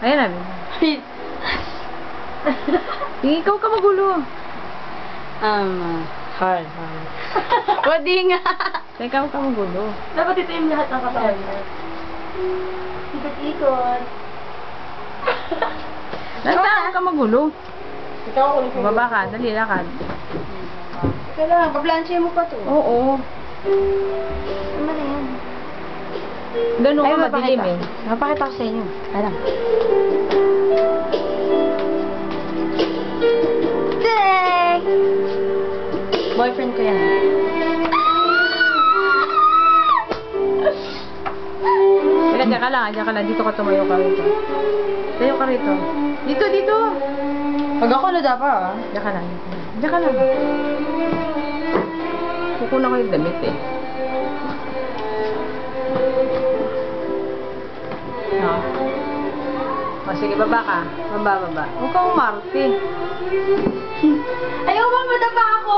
Ayan na. Ikaw ka magulo. Hard. Pwede nga. Ikaw ka magulo. Dapat ito yung lahat ng katawan niya. Ikot-ikot. Ikaw ka magulo. Ikaw ako ulit. Baba ka, dali lakad. Ikaw lang, paplansya mo pa to. Oo. Ano na yan? Ganun ka madilim eh. Mapakita ko sa inyo. Alam. Dang! Boyfriend ko yan. Teka, diyan ka lang. Dito ka tumayo ka rito. Tayo ka rito. Dito. Pag ako na dapat ah. Diyan ka lang. Kukunan ko yung damit eh. No. O sige, baba ka. Baba. Huwag kang umarte. Ayaw ba madapa ako?